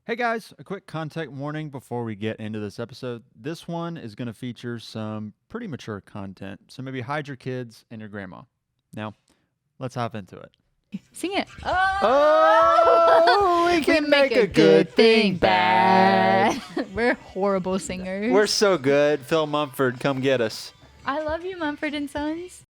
Hey guys, a quick content warning before we get into this episode. This one is going to feature some pretty mature content, so maybe hide your kids and your grandma. Now, let's hop into it. Sing it. Oh, we can make a good thing bad. We're horrible singers. We're so good. Phil Mumford, come get us. I love you, Mumford and Sons.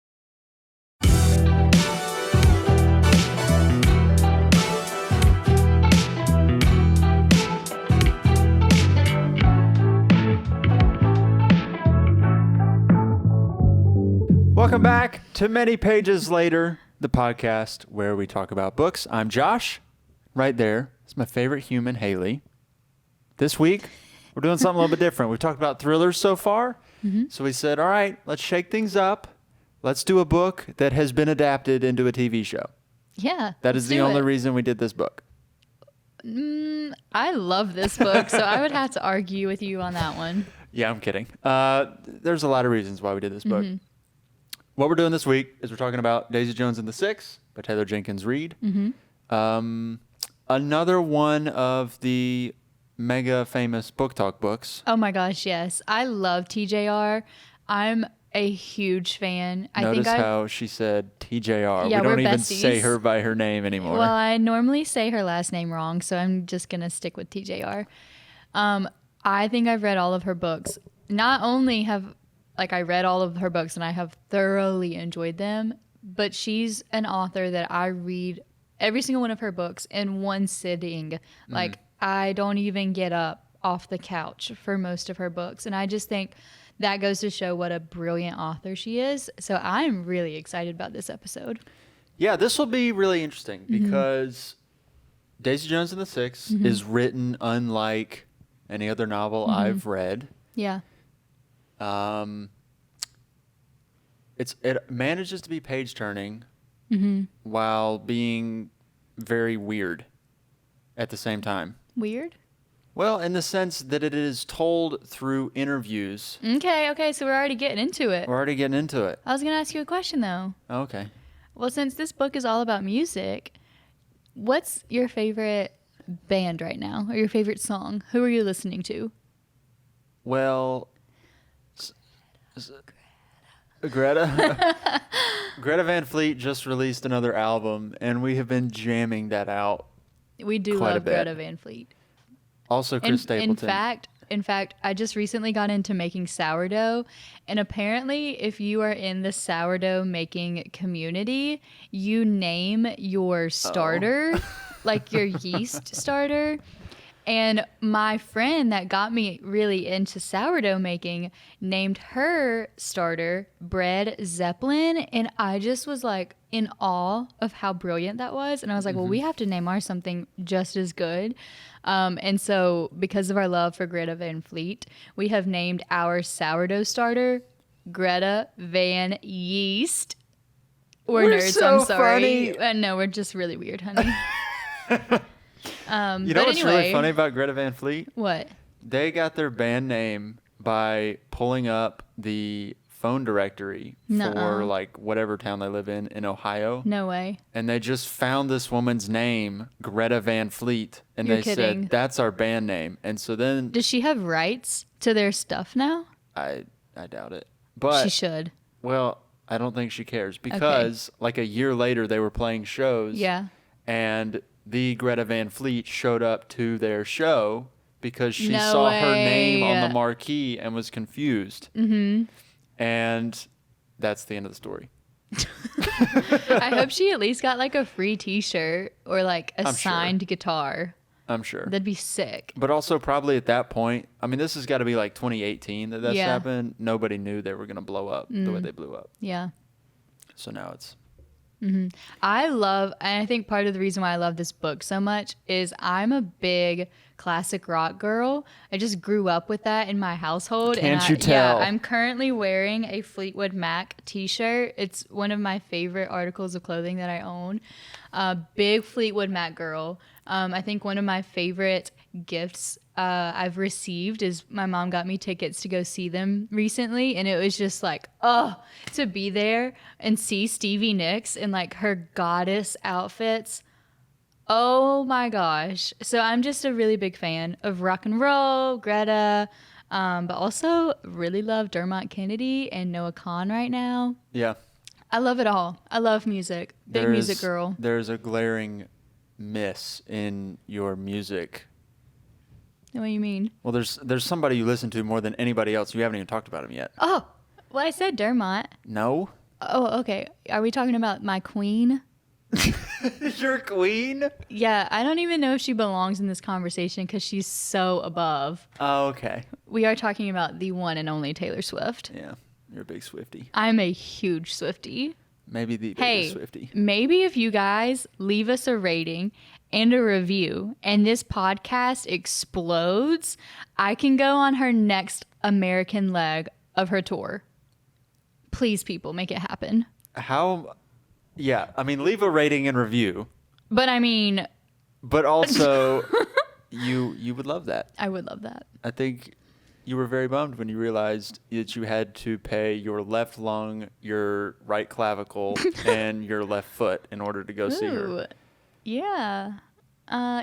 Welcome back to Many Pages Later, the podcast where we talk about books. I'm Josh. Right there is my favorite human, Haley. This week, we're doing something a little bit different. We've talked about thrillers so far. So we said, all right, let's shake things up. Let's do a book that has been adapted into a TV show. Yeah. That is the only reason we did this book. I love this book, so I would have to argue with you on that one. Yeah, I'm kidding. There's a lot of reasons why we did this book. What we're doing this week is we're talking about Daisy Jones and the Six by Taylor Jenkins Reid. Another one of the mega famous book talk books. Oh my gosh, yes. I love TJR. I'm a huge fan. Notice how she said TJR. Yeah, we don't we're even besties. say her by her name anymore. Well, I normally say her last name wrong, so I'm just going to stick with TJR. I think I've read all of her books. Not only have I read all of her books and I have thoroughly enjoyed them, but she's an author that I read every single one of her books in one sitting. Like, I don't even get up off the couch for most of her books. And I just think that goes to show what a brilliant author she is. So I'm really excited about this episode. Yeah, this will be really interesting because Daisy Jones and the Six is written unlike any other novel I've read. Yeah. It manages to be page turning while being very weird at the same time. Weird? Well, in the sense that it is told through interviews. Okay, so we're already getting into it. We're already getting into it. I was going to ask you a question, though. Okay. Well, since this book is all about music, what's your favorite band right now, or your favorite song? Who are you listening to? Well, Greta Van Fleet just released another album, and we have been jamming that out. We do quite a love bit. Greta Van Fleet. Also, Chris Stapleton. In fact, I just recently got into making sourdough, and apparently if you are in the sourdough making community, you name your starter, like your yeast starter. And my friend that got me really into sourdough making named her starter Bread Zeppelin. And I just was like in awe of how brilliant that was. And I was like, well, we have to name ours something just as good. And so because of our love for Greta Van Fleet, we have named our sourdough starter Greta Van Yeast. We're nerds, so I'm sorry. funny. No, we're just really weird, honey. You know what's really funny about Greta Van Fleet? What? They got their band name by pulling up the phone directory for like whatever town they live in Ohio. No way. And they just found this woman's name, Greta Van Fleet, and You're they kidding. said, that's our band name. And so then Does she have rights to their stuff now? I doubt it. But She should. well, I don't think she cares because like a year later they were playing shows. Yeah. And the Greta Van Fleet showed up to their show because she No saw her way. name on the marquee and was confused. And that's the end of the story. I hope she at least got like a free t-shirt or like a I'm sure. signed guitar. I'm sure. That'd be sick. But also probably at that point, I mean, this has got to be like 2018 that that's Yeah. happened. Nobody knew they were going to blow up the way they blew up. Yeah. So now it's... And I think part of the reason why I love this book so much is I'm a big classic rock girl. I just grew up with that in my household. Can't you tell? Yeah, I'm currently wearing a Fleetwood Mac t-shirt. It's one of my favorite articles of clothing that I own. Big Fleetwood Mac girl. I think one of my favorite gifts I've received is my mom got me tickets to go see them recently, and it was just like, to be there and see Stevie Nicks in like her goddess outfits. Oh my gosh. So I'm just a really big fan of rock and roll, Greta, but also really love Dermot Kennedy and Noah Kahan right now. Yeah. I love it all. I love music. Big music girl. There's a glaring miss in your music. What do you mean? Well, there's somebody you listen to more than anybody else. You haven't even talked about him yet. Oh, well, I said Dermot. No? Oh, okay. Are we talking about my queen? Your queen? Yeah, I don't even know if she belongs in this conversation because she's so above. Oh, okay. We are talking about the one and only Taylor Swift. Yeah, you're a big Swiftie. I'm a huge Swiftie. Maybe the Hey, biggest Swiftie. maybe if you guys leave us a rating and a review and this podcast explodes, I can go on her next American leg of her tour. Please, people, make it happen. How? Yeah, I mean, leave a rating and review. But I mean, But also, you would love that. I would love that. I think you were very bummed when you realized that you had to pay your left lung, your right clavicle, and your left foot in order to go see her. Ooh, yeah.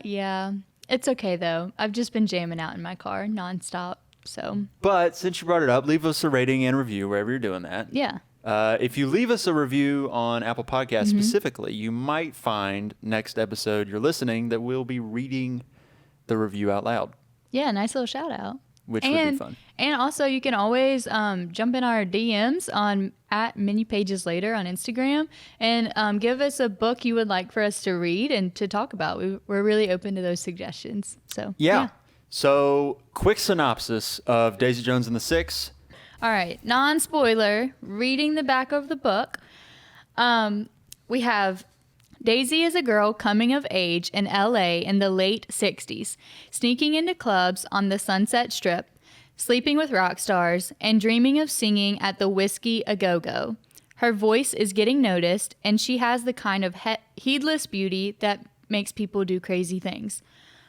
Yeah. It's okay, though. I've just been jamming out in my car nonstop. So, But since you brought it up, leave us a rating and review wherever you're doing that. yeah. If you leave us a review on Apple Podcasts specifically, you might find next episode you're listening that we'll be reading the review out loud, Yeah, nice little shout out. which would be fun. And also, you can always jump in our DMs on at Many Pages Later on Instagram and give us a book you would like for us to read and to talk about. We're really open to those suggestions. So Yeah. So, quick synopsis of Daisy Jones and the Six. All right, non-spoiler, reading the back of the book. We have Daisy is a girl coming of age in LA in the late 60s, sneaking into clubs on the Sunset Strip, sleeping with rock stars, and dreaming of singing at the Whiskey A Go-Go. Her voice is getting noticed, and she has the kind of heedless beauty that makes people do crazy things.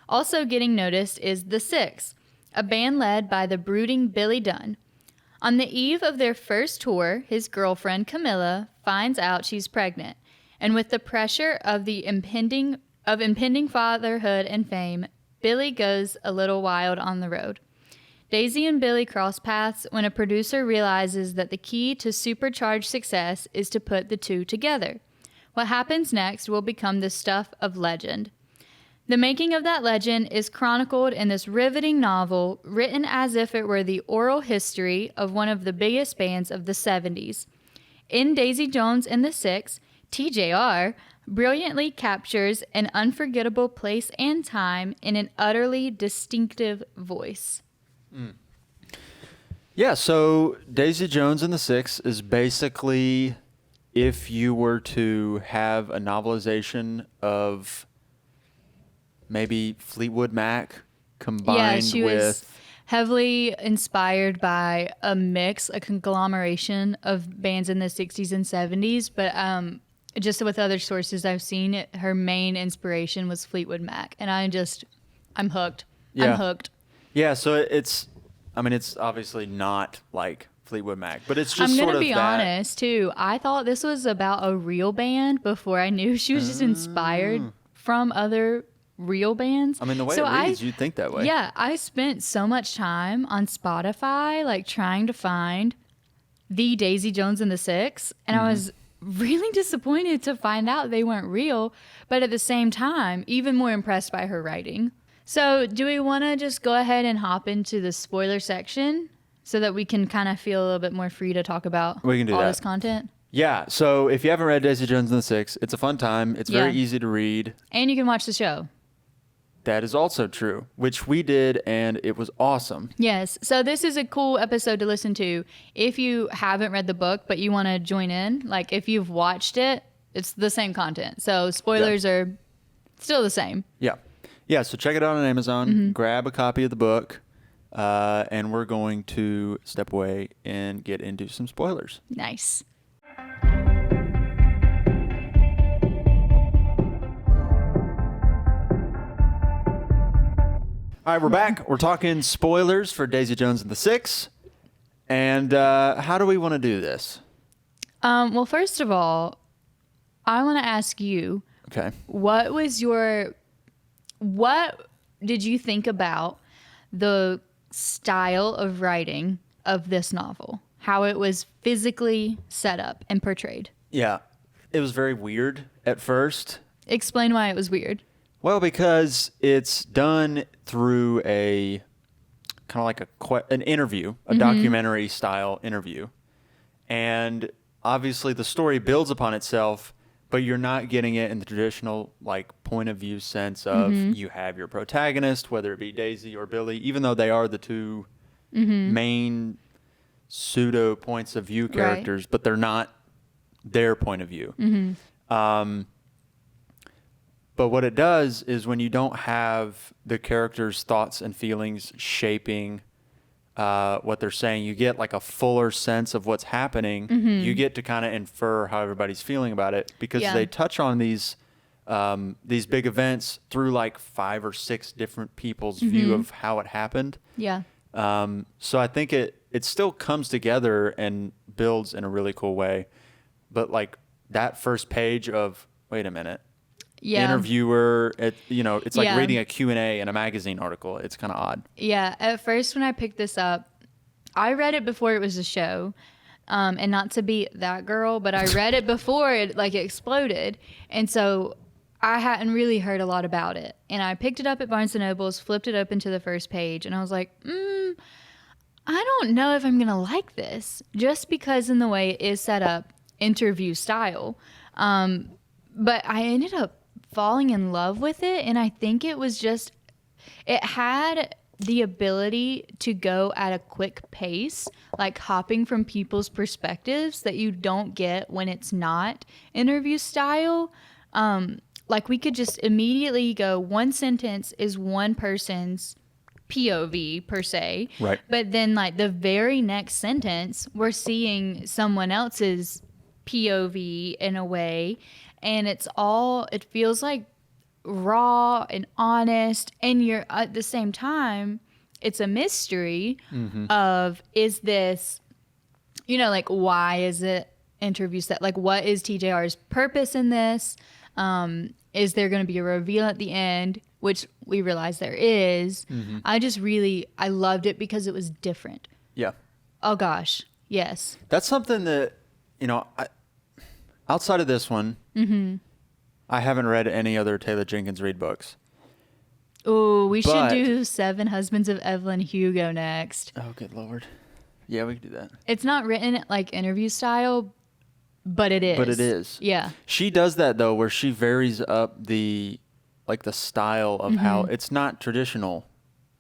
Also getting noticed is The Six, a band led by the brooding Billy Dunn. On the eve of their first tour, his girlfriend, Camilla, finds out she's pregnant. And with the pressure of impending fatherhood and fame, Billy goes a little wild on the road. Daisy and Billy cross paths when a producer realizes that the key to supercharged success is to put the two together. What happens next will become the stuff of legend. The making of that legend is chronicled in this riveting novel, written as if it were the oral history of one of the biggest bands of the 70s. In Daisy Jones and the Six, TJR brilliantly captures an unforgettable place and time in an utterly distinctive voice. Yeah, so Daisy Jones and the Six is basically if you were to have a novelization of maybe Fleetwood Mac combined Yeah, she with... was heavily inspired by a mix, a conglomeration of bands in the 60s and 70s, but just with other sources I've seen, her main inspiration was Fleetwood Mac, and I'm hooked. Yeah. I'm hooked. Yeah, so it's obviously not like Fleetwood Mac, but it's just I'm sort gonna of be that. honest too. I thought this was about a real band before I knew she was just inspired from other real bands. I mean, the way So it reads, you'd think that way. Yeah, I spent so much time on Spotify, like trying to find the Daisy Jones and the Six, and I was really disappointed to find out they weren't real, but at the same time, even more impressed by her writing. So, do we want to just go ahead and hop into the spoiler section so that we can kind of feel a little bit more free to talk about We can do all that. this content? Yeah, so if you haven't read Daisy Jones and the Six, it's a fun time. It's very Yeah. easy to read. And you can watch the show. That is also true, which we did, and it was awesome. Yes. So this is a cool episode to listen to if you haven't read the book, but you want to join in. Like if you've watched it, it's the same content. So spoilers are still the same. Yeah. Yeah, so check it out on Amazon. Grab a copy of the book, and we're going to step away and get into some spoilers. Nice. All right, we're back. We're talking spoilers for Daisy Jones and the Six. And how do we want to do this? Well, first of all, I want to ask you, Okay. What did you think about the style of writing of this novel? How it was physically set up and portrayed? Yeah. It was very weird at first. Explain why it was weird. Well, because it's done through a kind of like an interview, a documentary style interview. And obviously the story builds upon itself, but you're not getting it in the traditional like point of view sense of you have your protagonist, whether it be Daisy or Billy, even though they are the two main pseudo points of view characters, but they're not their point of view. But what it does is when you don't have the characters' thoughts and feelings shaping what they're saying, you get like a fuller sense of what's happening. You get to kind of infer how everybody's feeling about it because they touch on these big events through like 5 or 6 different people's view of how it happened. Yeah. So I think it still comes together and builds in a really cool way. But like that first page of, wait a minute. Yeah. Interviewer, it's like reading a Q&A in a magazine article. It's kind of odd. Yeah. At first, when I picked this up, I read it before it was a show. And not to be that girl, but I read it before it like exploded. And so I hadn't really heard a lot about it. And I picked it up at Barnes & Noble's, flipped it open to the first page, and I was like, I don't know if I'm going to like this. Just because in the way it is set up, interview style. But I ended up falling in love with it, and I think it was just, it had the ability to go at a quick pace, like hopping from people's perspectives that you don't get when it's not interview style. Like we could just immediately go, one sentence is one person's POV per se, right? But then like the very next sentence, we're seeing someone else's POV in a way. And it feels like raw and honest. And you're at the same time, it's a mystery of, is this, like, why is it interview set? Like, what is TJR's purpose in this? Is there going to be a reveal at the end? Which we realize there is. I loved it because it was different. Yeah. Oh, gosh. Yes. That's something that, outside of this one, I haven't read any other Taylor Jenkins Reid books. Oh, we should do 7 Husbands of Evelyn Hugo next. Oh, good Lord. Yeah, we could do that. It's not written like interview style, but it is. But it is. Yeah. She does that, though, where she varies up the style of how it's not traditional.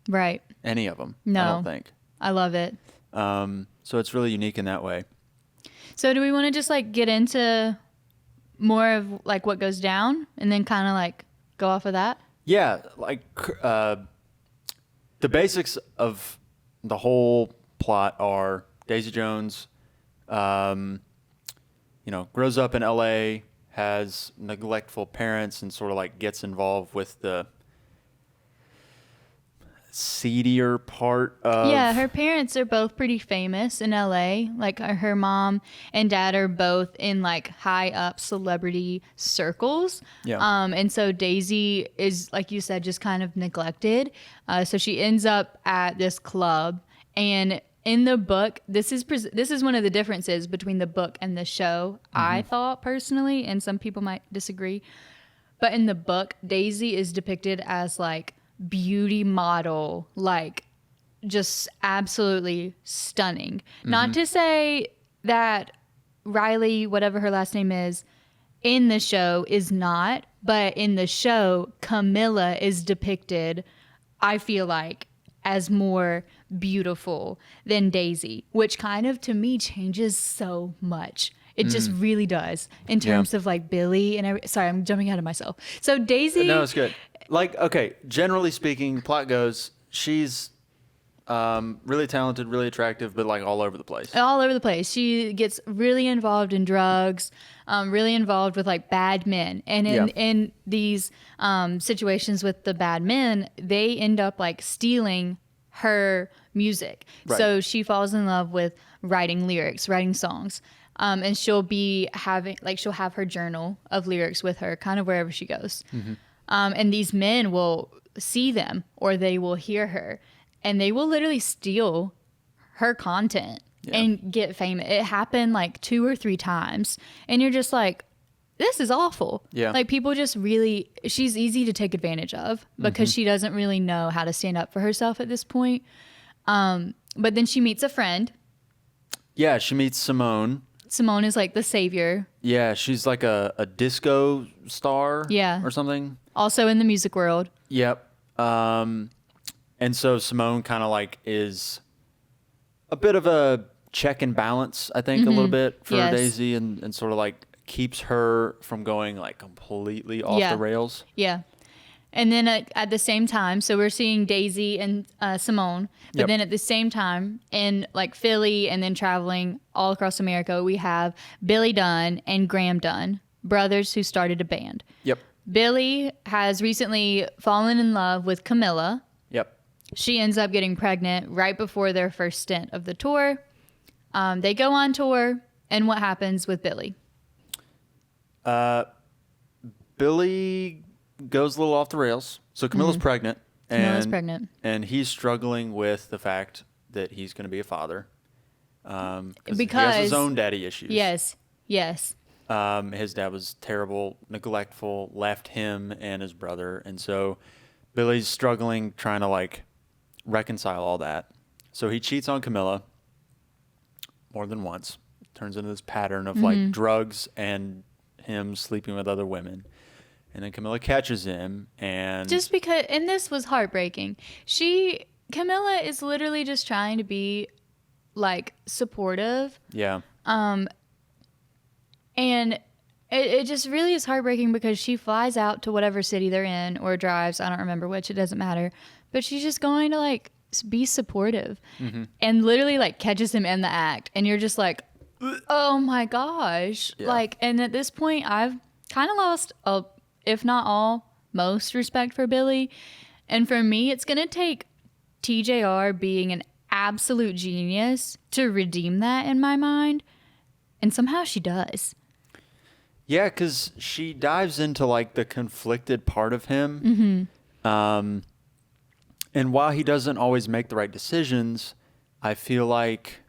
Right. Any of them. No. I don't think. I love it. So it's really unique in that way. So do we want to just like get into more of like what goes down and then kind of like go off of that? Yeah, like the basics of the whole plot are Daisy Jones, grows up in LA, has neglectful parents, and sort of like gets involved with the seedier part of... Yeah, her parents are both pretty famous in LA. Like her mom and dad are both in like high up celebrity circles. Yeah. And so Daisy is, like you said, just kind of neglected. So she ends up at this club, and in the book, this is one of the differences between the book and the show, I thought personally, and some people might disagree. But in the book, Daisy is depicted as like beauty model, like just absolutely stunning. Not to say that Riley, whatever her last name is, in the show is not, but in the show, Camilla is depicted, I feel like, as more beautiful than Daisy, which kind of to me changes so much. It just really does in terms of like Billy and sorry, I'm jumping ahead of myself. So Daisy. No, it's good. Like, okay, generally speaking, plot goes, she's really talented, really attractive, but like all over the place. All over the place. She gets really involved in drugs, really involved with like bad men. And in these situations with the bad men, they end up like stealing her music. Right. So she falls in love with writing lyrics, writing songs. And she'll be having, like, she'll have her journal of lyrics with her kind of wherever she goes. And these men will see them or they will hear her and they will literally steal her content and get famous. It happened like 2 or 3 times. And you're just like, this is awful. Yeah. Like, people just really, she's easy to take advantage of because she doesn't really know how to stand up for herself at this point. But then she meets a friend. Yeah, she meets Simone. Simone is like the savior. Yeah, she's like a disco star or something. Also in the music world. Yep. And so Simone kind of like is a bit of a check and balance, I think, a little bit for Daisy and sort of like keeps her from going like completely off the rails. Yeah. And then at the same time, so we're seeing Daisy and Simone, but then at the same time in like Philly and then traveling all across America, we have Billy Dunn and Graham Dunn, brothers who started a band. Yep. Billy has recently fallen in love with Camilla. Yep. She ends up getting pregnant right before their first stint of the tour. They go on tour, and what happens with Billy? Billy goes a little off the rails. So Camilla's pregnant. Camilla's pregnant. And he's struggling with the fact that he's going to be a father. Because he has his own daddy issues. Yes. His dad was terrible, neglectful, left him and his brother. And so Billy's struggling, trying to like reconcile all that. So he cheats on Camilla more than once. Turns into this pattern of like drugs and him sleeping with other women. And then Camilla catches him and just because, and this was heartbreaking. Camilla is literally just trying to be like supportive. Yeah. And it just really is heartbreaking because she flies out to whatever city they're in or drives. I don't remember which. It doesn't matter. But she's just going to like be supportive and literally like catches him in the act. And you're just like, oh my gosh. Yeah. Like, and at this point I've kind of lost, if not all, most respect for Billy. And for me, it's going to take TJR being an absolute genius to redeem that in my mind. And somehow she does. Yeah, because she dives into like the conflicted part of him. And while he doesn't always make the right decisions, I feel like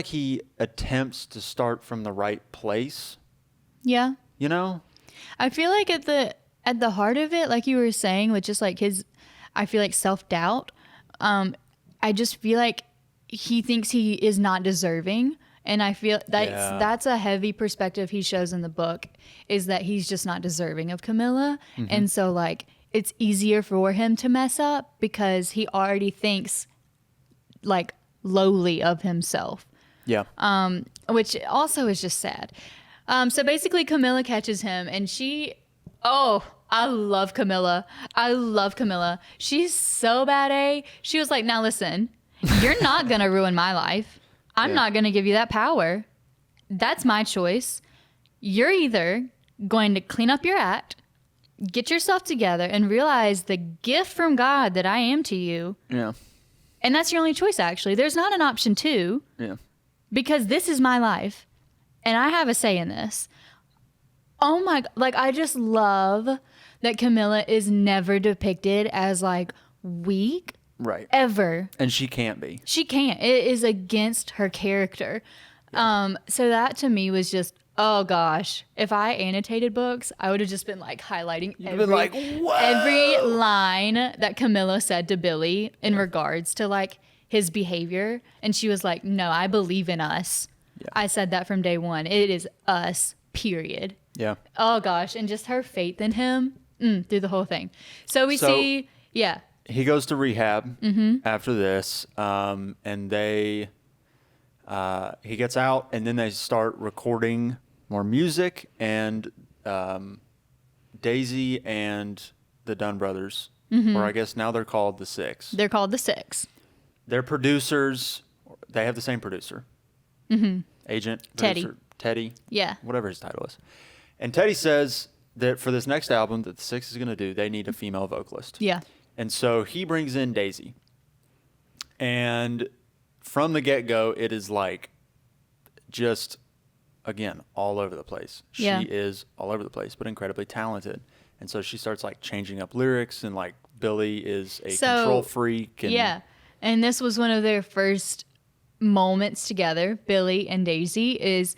he attempts to start from the right place. Yeah. You know? I feel like at the heart of it, like you were saying, with just like I feel like self-doubt, I just feel like he thinks he is not deserving. And I feel that's a heavy perspective he shows in the book, is that he's just not deserving of Camilla. And so like it's easier for him to mess up because he already thinks like lowly of himself. Yeah. Which also is just sad. So basically Camilla catches him and I love Camilla. She's so bad, She was like, now listen, you're not going to ruin my life. I'm not going to give you that power. That's my choice. You're either going to clean up your act, get yourself together, and realize the gift from God that I am to you. Yeah. And that's your only choice, actually. There's not an option 2. Yeah. Because this is my life. And I have a say in this. Oh my, like, I just love that Camilla is never depicted as like weak. Right. Ever. And she can't be. She can't. It is against her character. Yeah. So that to me was just, oh gosh. If I annotated books, I would have just been like highlighting every line that Camilla said to Billy in regards to like his behavior. And she was like, no, I believe in us. Yeah. I said that from day one. It is us, period. Yeah. Oh gosh. And just her faith in him through the whole thing. So we see, he goes to rehab after this, and he gets out, and then they start recording more music, and Daisy and the Dunn brothers, or I guess now they're called the Six. They're called the Six. They're producers. They have the same producer. Agent, producer, Teddy. Yeah. Whatever his title is. And Teddy says that for this next album that the Six is going to do, they need a female vocalist. Yeah. And so he brings in Daisy. And from the get-go, it is like just, again, all over the place. She Yeah. is all over the place, but incredibly talented. And so she starts like changing up lyrics, and like Billy is a control freak. And yeah. And this was one of their first moments together, Billy and Daisy, is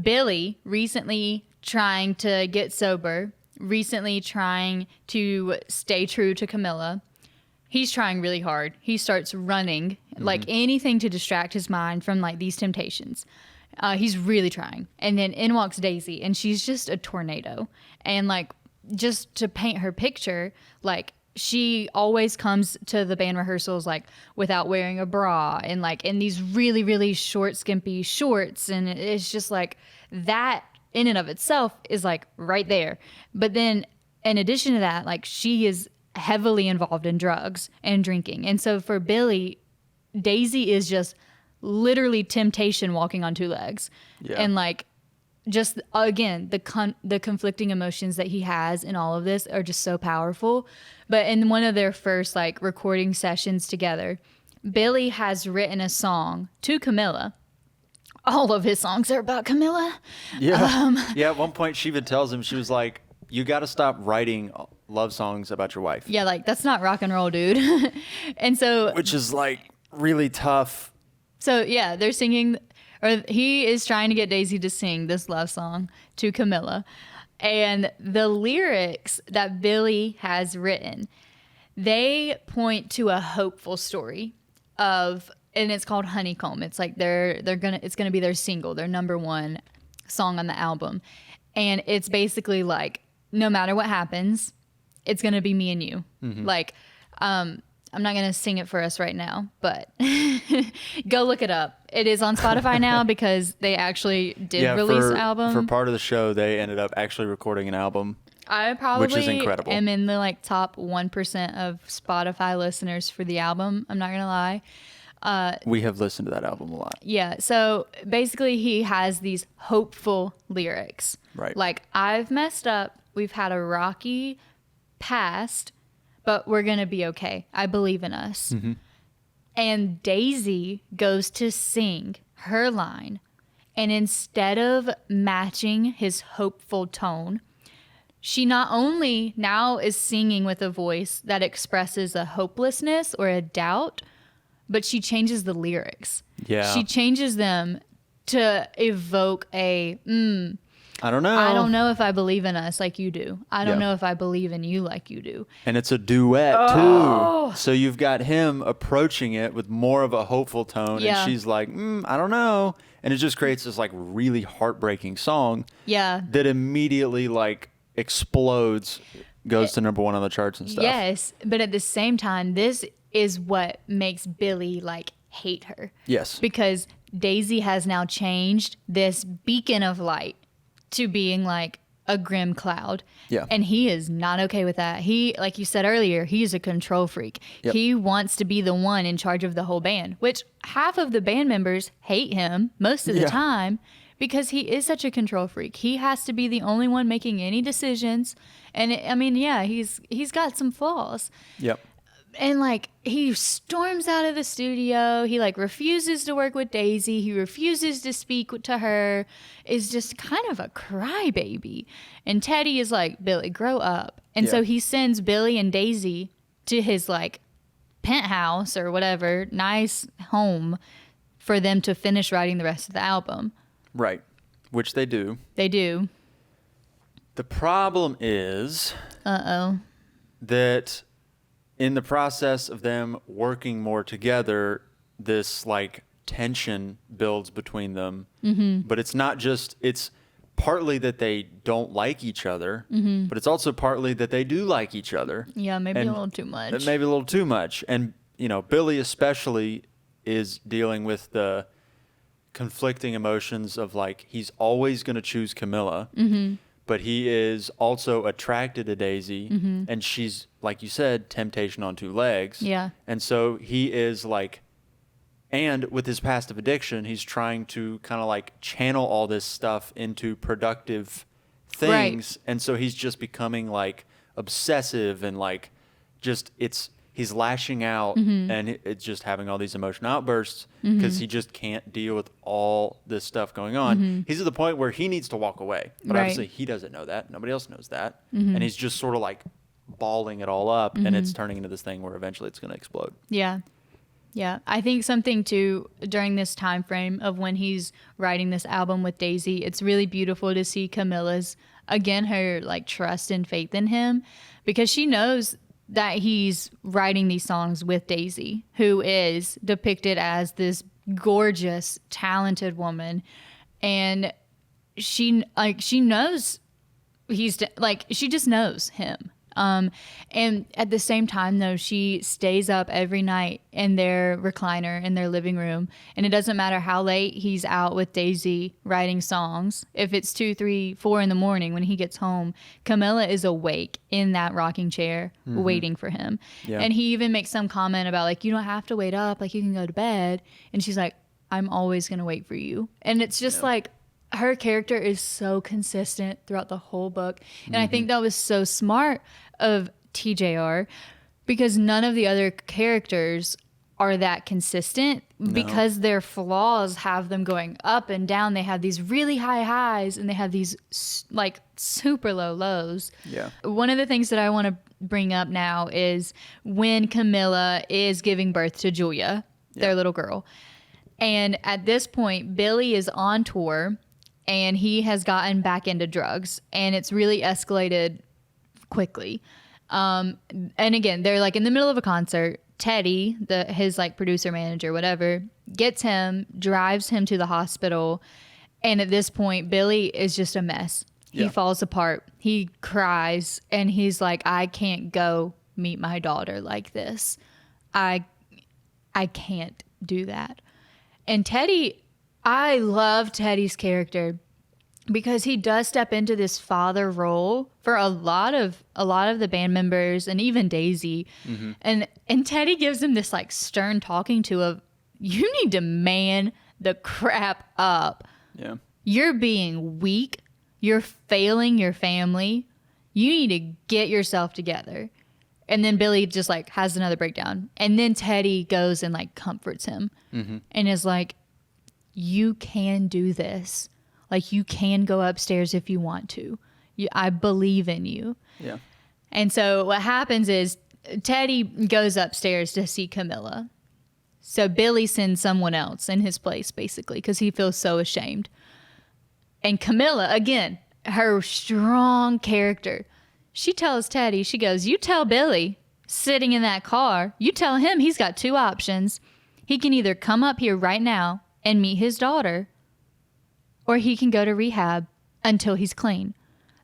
Billy recently trying to get sober, recently trying to stay true to Camilla. He's trying really hard. He starts running, like anything to distract his mind from like these temptations. He's really trying. And then in walks Daisy, and she's just a tornado. And like, just to paint her picture, like she always comes to the band rehearsals like without wearing a bra and like in these really, really short, skimpy shorts. And it's just like that in and of itself is like right there. But then in addition to that, like she is heavily involved in drugs and drinking. And so for Billy, Daisy is just literally temptation walking on two legs. Yeah. And like, just again, the conflicting emotions that he has in all of this are just so powerful. But in one of their first like recording sessions together, Billy has written a song to Camilla. All of his songs are about Camilla. Yeah. Yeah. At one point, she even tells him, she was like, "You got to stop writing love songs about your wife." Yeah, like that's not rock and roll, dude. And so, which is like really tough. So yeah, they're singing, or he is trying to get Daisy to sing this love song to Camilla. And the lyrics that Billy has written, they point to a hopeful story of, and it's called Honeycomb. It's like it's gonna be their single, their number one song on the album. And it's basically like, no matter what happens, it's gonna be me and you. Like, I'm not going to sing it for us right now, but go look it up. It is on Spotify now because they actually did release an album. For part of the show, they ended up actually recording an album. I probably which is incredible. am in the like top 1% of Spotify listeners for the album. I'm not going to lie. We have listened to that album a lot. Yeah. So basically he has these hopeful lyrics. Right. Like, I've messed up. We've had a rocky past, but we're going to be okay. I believe in us. And Daisy goes to sing her line. And instead of matching his hopeful tone, she not only now is singing with a voice that expresses a hopelessness or a doubt, but she changes the lyrics. Yeah. She changes them to evoke a, I don't know. I don't know if I believe in us like you do. I don't Yeah. know if I believe in you like you do. And it's a duet too. So you've got him approaching it with more of a hopeful tone, Yeah. and she's like, I don't know. And it just creates this like really heartbreaking song Yeah. that immediately like explodes, goes to number one on the charts and stuff. Yes. But at the same time, this is what makes Billy like hate her. Yes. Because Daisy has now changed this beacon of light to being like a grim cloud. Yeah. And he is not okay with that. He, like you said earlier, he's a control freak. Yep. He wants to be the one in charge of the whole band, which half of the band members hate him most of the Yeah. time because he is such a control freak. He has to be the only one making any decisions. And I mean, yeah, he's got some flaws. Yep. And like he storms out of the studio. He like refuses to work with Daisy. He refuses to speak to her. Is just kind of a crybaby. And Teddy is like, Billy, grow up. And so Yeah. he sends Billy and Daisy to his like penthouse or whatever, nice home for them to finish writing the rest of the album. Right. Which they do. They do. The problem is that in the process of them working more together, this like tension builds between them. But it's not just, it's partly that they don't like each other, but it's also partly that they do like each other. Yeah, maybe And a little too much. Maybe a little too much. And, you know, Billy especially is dealing with the conflicting emotions of like, he's always going to choose Camilla. But he is also attracted to Daisy, and she's, like you said, temptation on two legs. Yeah. And so he is like, and with his past of addiction, he's trying to kind of like channel all this stuff into productive things. And so he's just becoming like obsessive and like just he's lashing out and it's just having all these emotional outbursts because he just can't deal with all this stuff going on. He's at the point where he needs to walk away, but obviously he doesn't know that. Nobody else knows that. And he's just sort of like balling it all up and it's turning into this thing where eventually it's going to explode. Yeah. Yeah. I think something too during this time frame of when he's writing this album with Daisy, it's really beautiful to see Camilla's, again, her like trust and faith in him, because she knows that he's writing these songs with Daisy, who is depicted as this gorgeous, talented woman. And she knows she just knows him. And at the same time, though, she stays up every night in their recliner in their living room. And it doesn't matter how late he's out with Daisy writing songs. If it's 2, 3, 4 in the morning when he gets home, Camilla is awake in that rocking chair waiting for him. Yeah. And he even makes some comment about like, you don't have to wait up, like you can go to bed. And she's like, I'm always going to wait for you. And it's just like, her character is so consistent throughout the whole book. And I think that was so smart of TJR, because none of the other characters are that consistent because their flaws have them going up and down. They have these really high highs and they have these like super low lows. Yeah. One of the things that I want to bring up now is when Camilla is giving birth to Julia, their little girl. And at this point, Billy is on tour and he has gotten back into drugs, and it's really escalated quickly. And again, they're like in the middle of a concert. Teddy, his like producer manager, whatever, gets him, drives him to the hospital. And at this point, Billy is just a mess. Yeah. He falls apart. He cries and he's like, I can't go meet my daughter like this. I can't do that. And Teddy, I love Teddy's character because he does step into this father role for a lot of the band members and even Daisy. And Teddy gives him this like stern talking to of, you need to man the crap up. Yeah. You're being weak. You're failing your family. You need to get yourself together. And then Billy just like has another breakdown. And then Teddy goes and like comforts him and is like, you can do this. Like you can go upstairs if you want to. I believe in you. Yeah. And so what happens is Teddy goes upstairs to see Camilla. So Billy sends someone else in his place basically because he feels so ashamed. And Camilla, again, her strong character, she tells Teddy, she goes, you tell Billy sitting in that car, you tell him he's got 2 options. He can either come up here right now and meet his daughter, or he can go to rehab until he's clean.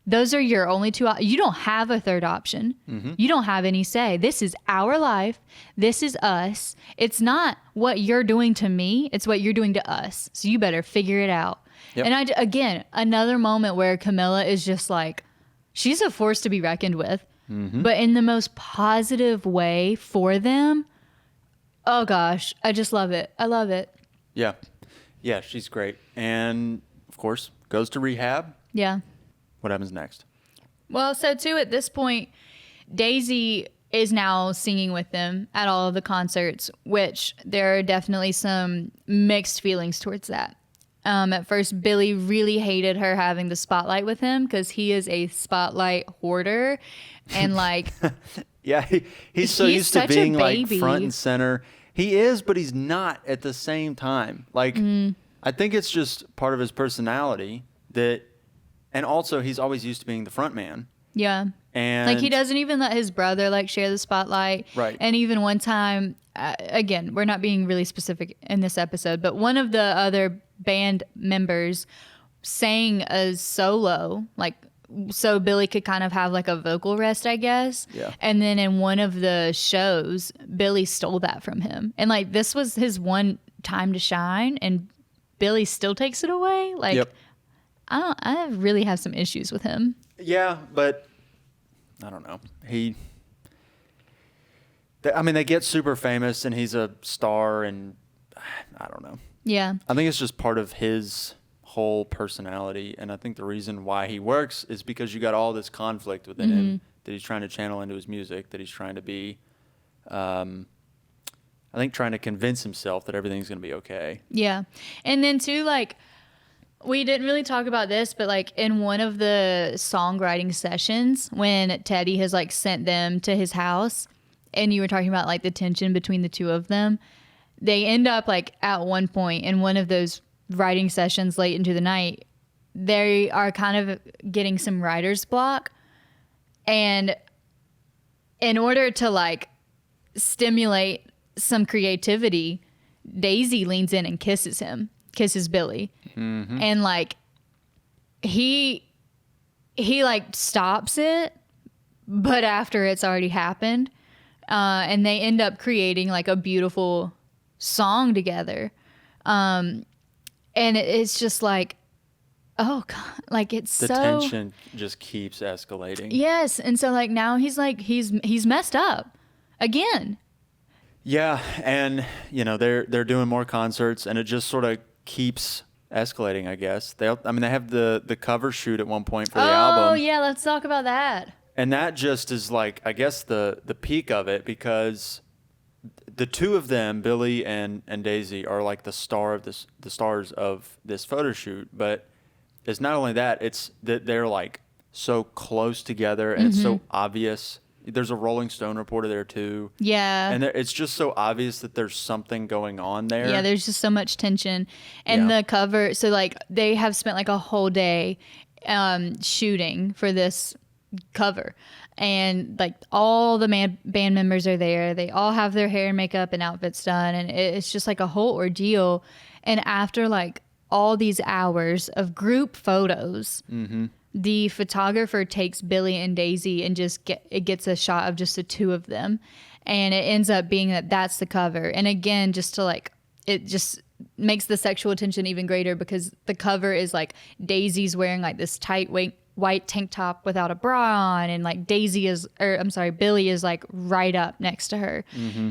Those are your only 2 you don't have a third option. You don't have any say. This is our life. This is us. It's not what you're doing to me. It's what you're doing to us. So you better figure it out. Yep. And again, another moment where Camilla is just like, she's a force to be reckoned with, but in the most positive way for them. Oh gosh, I just love it. I love it. Yeah. Yeah, she's great. And of course, goes to rehab. Yeah. What happens next? Well, so too, at this point, Daisy is now singing with them at all of the concerts, which there are definitely some mixed feelings towards that. At first, Billy really hated her having the spotlight with him because he is a spotlight hoarder. And like, yeah, he's so used to being like front and center. He is, but he's not at the same time. Like, I think it's just part of his personality and also he's always used to being the front man. Yeah. And like he doesn't even let his brother like share the spotlight. Right. And even one time, again, we're not being really specific in this episode, but one of the other band members sang a solo, like, so Billy could kind of have like a vocal rest, I guess. Yeah. And then in one of the shows, Billy stole that from him. And like, this was his one time to shine and Billy still takes it away. Like, yep. I really have some issues with him. Yeah, but I don't know. They get super famous and he's a star and I don't know. Yeah. I think it's just part of his whole personality. And I think the reason why he works is because you got all this conflict within him that he's trying to channel into his music, that he's trying to be I think trying to convince himself that everything's going to be okay. Yeah. And then too, like, we didn't really talk about this, but like in one of the songwriting sessions when Teddy has like sent them to his house and you were talking about like the tension between the two of them, they end up like at one point in one of those writing sessions late into the night, they are kind of getting some writer's block. And in order to like stimulate some creativity, Daisy leans in and kisses Billy. Mm-hmm. And like he like stops it, but after it's already happened, and they end up creating like a beautiful song together. And it's just like, oh God, like it's the tension just keeps escalating. Yes. And so like now he's like, he's messed up again. Yeah. And you know, they're doing more concerts and it just sort of keeps escalating, I guess. They have the cover shoot at one point for the album. Oh yeah. Let's talk about that. And that just is like, I guess the peak of it, because the two of them, Billy and Daisy, are like the stars of this photo shoot. But it's not only that, it's that they're like so close together and it's so obvious. There's a Rolling Stone reporter there too. Yeah. And it's just so obvious that there's something going on there. Yeah, there's just so much tension. And the cover, so like they have spent like a whole day shooting for this cover. And like all the band members are there. They all have their hair and makeup and outfits done. And it's just like a whole ordeal. And after like all these hours of group photos, the photographer takes Billy and Daisy and just gets a shot of just the two of them. And it ends up being that's the cover. And again, just to like, it just makes the sexual tension even greater because the cover is like Daisy's wearing like this tight white tank top without a bra on, and like Billy is like right up next to her.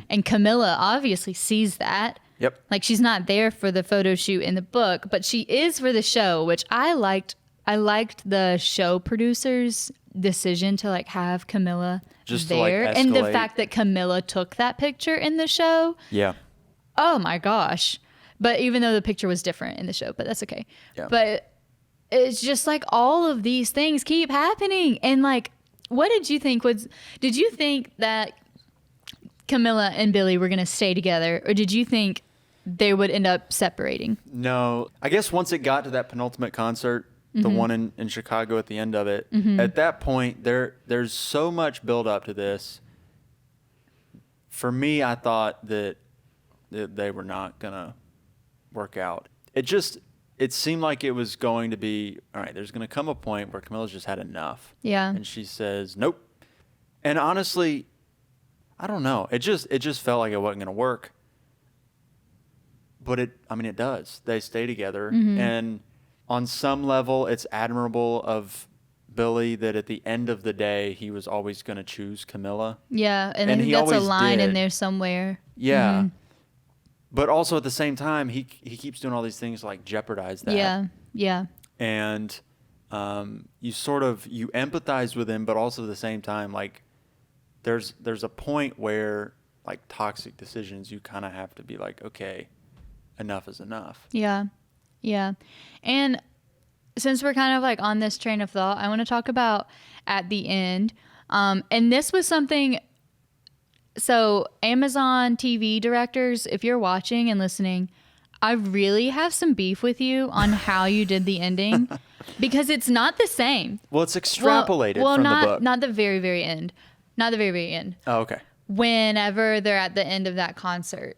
And Camilla obviously sees that. Yep. Like she's not there for the photo shoot in the book, but she is for the show, which I liked. I liked the show producer's decision to like have Camilla just there, to, like, and the escalate. fact that Camilla took that picture in the show. Yeah. Oh my gosh. But even though the picture was different in the show, but that's okay. Yeah. But it's just like all of these things keep happening. And like, what did you think did you think that Camilla and Billy were going to stay together, or did you think they would end up separating? No, I guess once it got to that penultimate concert, the one in Chicago at the end of it, at that point, there's so much build up to this. For me, I thought that they were not going to work out. It seemed like it was going to be, all right, there's going to come a point where Camilla's just had enough. Yeah. And she says, nope. And honestly, I don't know. It just felt like it wasn't going to work. But it does. They stay together. And on some level, it's admirable of Billy that at the end of the day, he was always going to choose Camilla. Yeah. And I think that's a line in there somewhere. Yeah. But also at the same time, he keeps doing all these things to like jeopardize that. Yeah. Yeah. And you empathize with him, but also at the same time, like there's a point where like toxic decisions, you kind of have to be like, okay, enough is enough. Yeah. Yeah. And since we're kind of like on this train of thought, I want to talk about at the end. And this was something. So Amazon TV directors, if you're watching and listening, I really have some beef with you on how you did the ending because it's not the same. Well, it's extrapolated from the book. Not the very, very end. Not the very, very end. Oh, okay. Whenever they're at the end of that concert.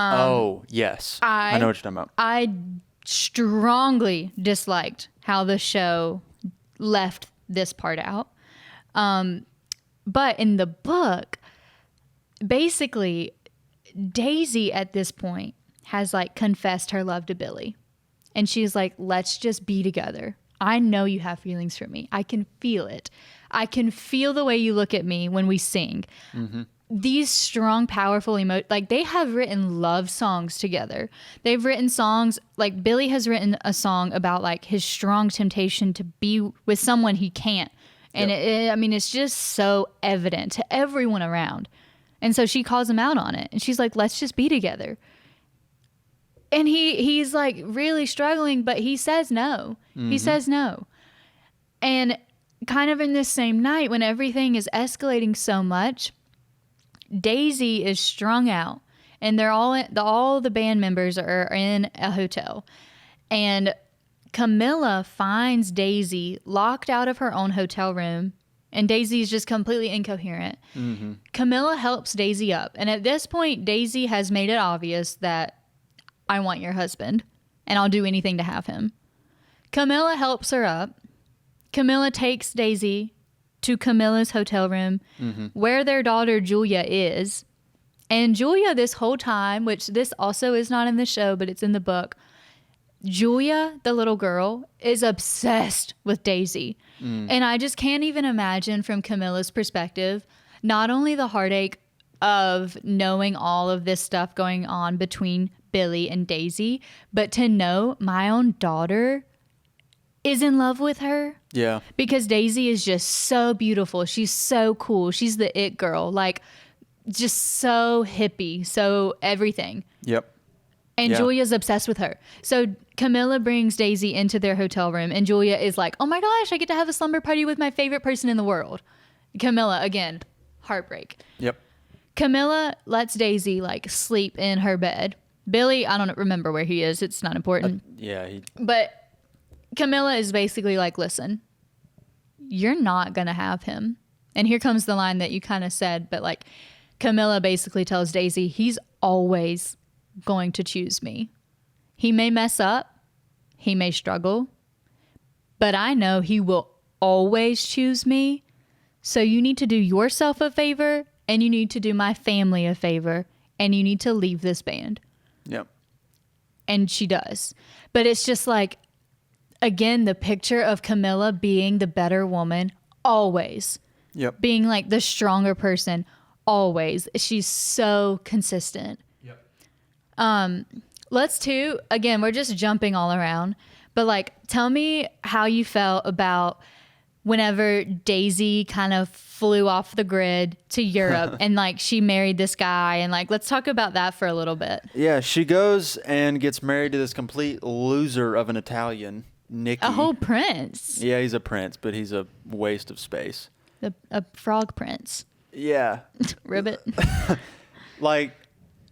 Oh, yes. I know what you're talking about. I strongly disliked how the show left this part out. But in the book, basically, Daisy at this point has like confessed her love to Billy. And she's like, let's just be together. I know you have feelings for me. I can feel it. I can feel the way you look at me when we sing. These strong, powerful like they have written love songs together. They've written songs, like Billy has written a song about like his strong temptation to be with someone he can't. And it's just so evident to everyone around And so she calls him out on it. And she's like, let's just be together. And he's like really struggling, but he says no. He says no. And kind of in this same night when everything is escalating so much, Daisy is strung out. And they're all the band members are in a hotel. And Camilla finds Daisy locked out of her own hotel room. And Daisy is just completely incoherent. Camilla helps Daisy up. And at this point, Daisy has made it obvious that I want your husband, and I'll do anything to have him. Camilla helps her up. Camilla takes Daisy to Camilla's hotel room where their daughter Julia is. And Julia this whole time, which this also is not in the show, but it's in the book, Julia, the little girl, is obsessed with Daisy. And I just can't even imagine from Camilla's perspective, not only the heartache of knowing all of this stuff going on between Billy and Daisy, but to know my own daughter is in love with her. Yeah. Because Daisy is just so beautiful. She's so cool. She's the it girl. Like, just so hippie. So everything. Yep. And Julia's obsessed with her. So Camilla brings Daisy into their hotel room, and Julia is like, oh my gosh, I get to have a slumber party with my favorite person in the world. Camilla, again, heartbreak. Yep. Camilla lets Daisy like sleep in her bed. Billy, I don't remember where he is. It's not important. But Camilla is basically like, listen, you're not going to have him. And here comes the line that you kind of said, but like Camilla basically tells Daisy, he's always going to choose me. He may mess up. He may struggle. But I know he will always choose me. So you need to do yourself a favor, and you need to do my family a favor, and you need to leave this band. Yep. And she does. But it's just like, again, the picture of Camilla being the better woman, always. Yep. Being like the stronger person, always. She's so consistent. Yep. Again, we're just jumping all around. But like, tell me how you felt about whenever Daisy kind of flew off the grid to Europe and like she married this guy, and like, let's talk about that for a little bit. Yeah, she goes and gets married to this complete loser of an Italian, Nicky. A whole prince. Yeah, he's a prince, but he's a waste of space. A frog prince. Yeah. Ribbit. Like,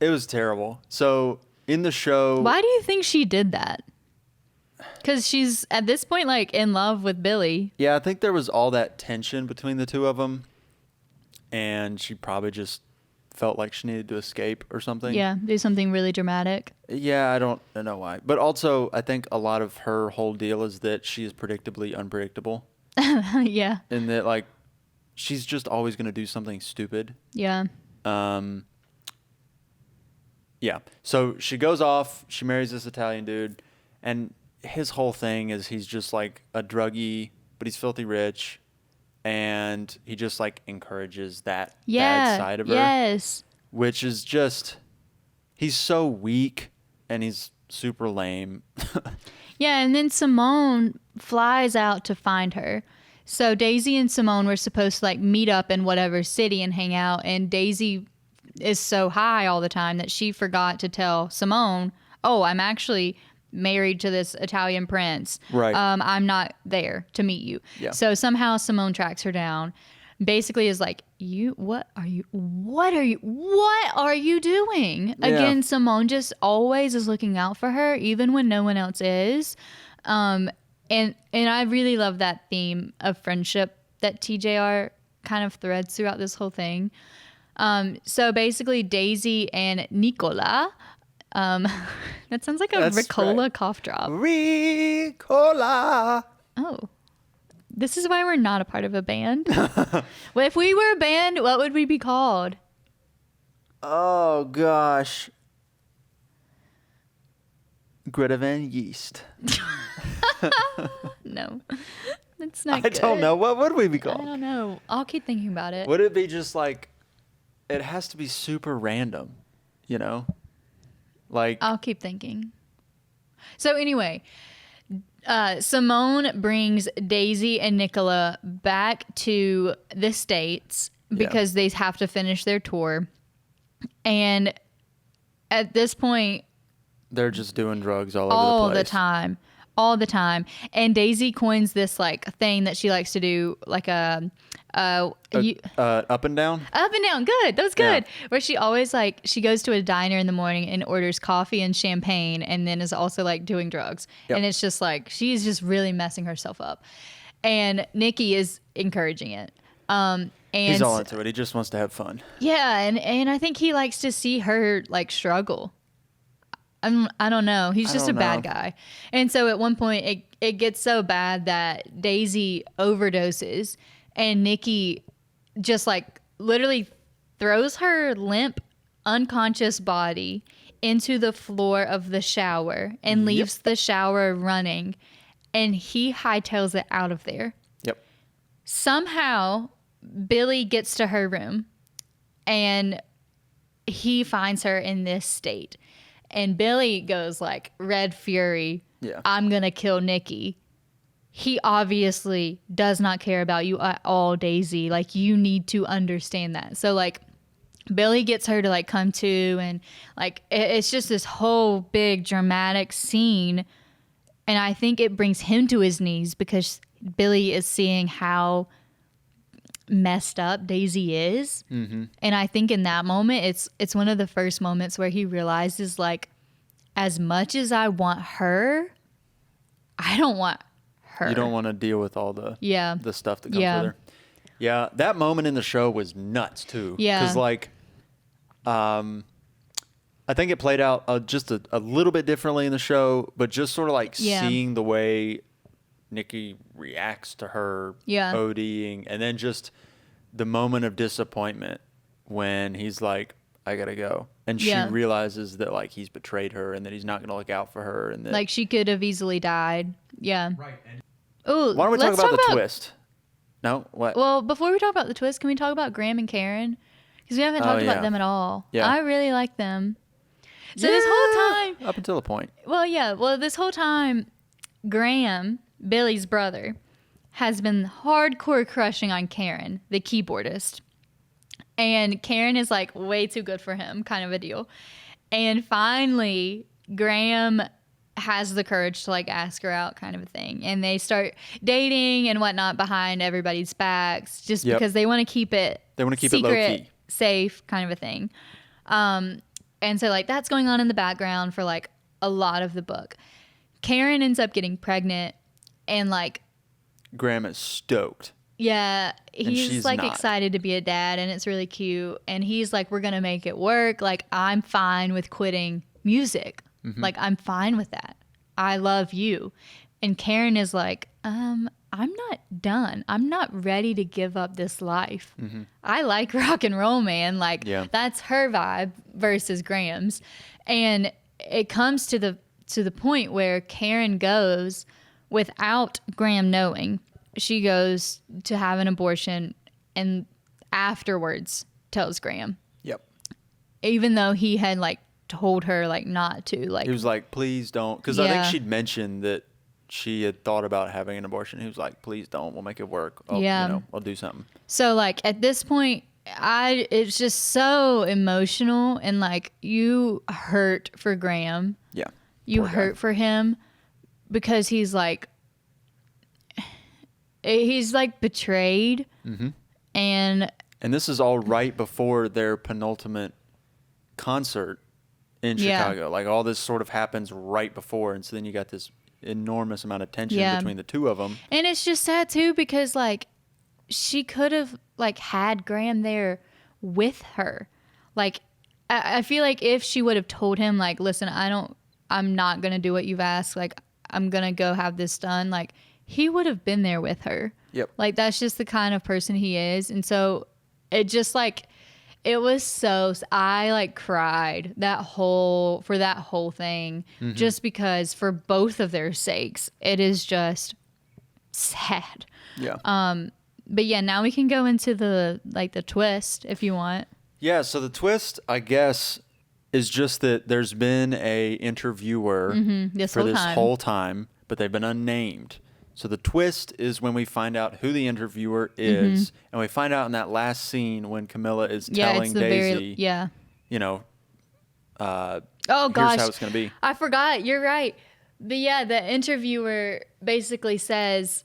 it was terrible. So in the show, Why do you think she did that? Because she's at this point like in love with Billy. yeah, I think there was all that tension between the two of them, and she probably just felt like she needed to escape or something. Yeah, do something really dramatic. Yeah, I don't know why. But also, I think a lot of her whole deal is that she is predictably unpredictable. Yeah. And that, like, she's just always going to do something stupid. Yeah. Yeah. So she goes off, she marries this Italian dude, and his whole thing is he's just like a druggie, but he's filthy rich, and he just like encourages that bad side of her. Yes. Which is just, he's so weak and he's super lame. Yeah, and then Simone flies out to find her. So Daisy and Simone were supposed to like meet up in whatever city and hang out, and Daisy is so high all the time that she forgot to tell Simone, oh, I'm actually married to this Italian prince. Right. I'm not there to meet you. Yeah. So somehow Simone tracks her down. Basically is like, what are you doing? Yeah. Again, Simone just always is looking out for her, even when no one else is. And I really love that theme of friendship that TJR kind of threads throughout this whole thing. So basically Daisy and Nicola, that sounds like a That's Ricola right. cough drop. Ricola. Oh, this is why we're not a part of a band. Well, if we were a band, what would we be called? Oh, gosh. Greta Van Yeast. No, that's not I good. don't know. What would we be I called? don't know. I'll keep thinking about it. Would it be just like, it has to be super random, you know? Like, I'll keep thinking. So anyway, Simone brings Daisy and Nicola back to the States because they have to finish their tour. And at this point, They're just doing drugs all over all the place. the time, all the time. And Daisy coins this like thing that she likes to do, like Up and down? up and down. Good. That was good. Where she always like, she goes to a diner in the morning and orders coffee and champagne and then is also like doing drugs. Yep. And it's just like, she's just really messing herself up. And Nikki is encouraging it. And He's all into it. He just wants to have fun. yeah. And I think he likes to see her like struggle. I don't know. He's just a bad guy. And so at one point it gets so bad that Daisy overdoses and Nikki just like literally throws her limp, unconscious body into the floor of the shower and leaves the shower running, and he hightails it out of there. Yep. Somehow Billy gets to her room and he finds her in this state. And Billy goes like red fury. Yeah. I'm going to kill Nikki. He obviously does not care about you at all, Daisy. Like, you need to understand that. So like Billy gets her to like come to, and like it's just this whole big dramatic scene. And I think it brings him to his knees because Billy is seeing how messed up Daisy is. Mm-hmm. And I think in that moment, it's one of the first moments where he realizes like, as much as I want her, I don't want her. You don't want to deal with all the stuff that comes with her. Yeah, that moment in the show was nuts too. Yeah. Because like, I think it played out just a little bit differently in the show, but just sort of like seeing the way Nikki reacts to her ODing, and then just the moment of disappointment when he's like, I gotta go. And she realizes that like he's betrayed her and that he's not gonna look out for her, and that like she could have easily died. Yeah. Right. And Oh, why don't we talk about the twist? No? What? Well, before we talk about the twist, can we talk about Graham and Karen? Because we haven't talked about them at all. Yeah. I really like them. So this whole time, up until a point. Well, this whole time, Graham, Billy's brother, has been hardcore crushing on Karen, the keyboardist. And Karen is like way too good for him, kind of a deal. And finally, Graham has the courage to like ask her out, kind of a thing. And they start dating and whatnot behind everybody's backs, just because they want to keep it secret, low key, safe, kind of a thing. And so like that's going on in the background for like a lot of the book. Karen ends up getting pregnant, and like Graham is stoked. Yeah, he's like not. excited to be a dad, and it's really cute. And he's like, we're going to make it work. Like, I'm fine with quitting music. Mm-hmm. Like, I'm fine with that. I love you. And Karen is like, I'm not done. I'm not ready to give up this life. Mm-hmm. I like rock and roll, man. Like, that's her vibe versus Graham's. And it comes to the point where Karen goes without Graham knowing. She goes to have an abortion and afterwards tells Graham. Yep. Even though he had like told her like not to. Like, he was like, please don't. Because I think she'd mentioned that she had thought about having an abortion. He was like, please don't. We'll make it work. I'll do something. So like at this point, it's just so emotional, and like you hurt for Graham. Yeah. You hurt for him because he's like betrayed. Mm-hmm. And this is all right before their penultimate concert in Chicago. Like all this sort of happens right before. And so then you got this enormous amount of tension between the two of them. And it's just sad too, because like she could have like had Graham there with her. Like I feel like if she would have told him like, listen, I'm not going to do what you've asked. Like I'm going to go have this done. Like he would have been there with her. Yep. Like that's just the kind of person he is. And so it just like, it was so, I like cried for that whole thing, just because for both of their sakes, it is just sad. Yeah. But yeah, now we can go into the twist if you want. Yeah. So the twist, I guess, is just that there's been a interviewer this whole time, but they've been unnamed. So the twist is when we find out who the interviewer is, and we find out in that last scene when Camilla is telling Daisy Oh here's gosh, how it's going to be. I forgot. You're right. But yeah, the interviewer basically says,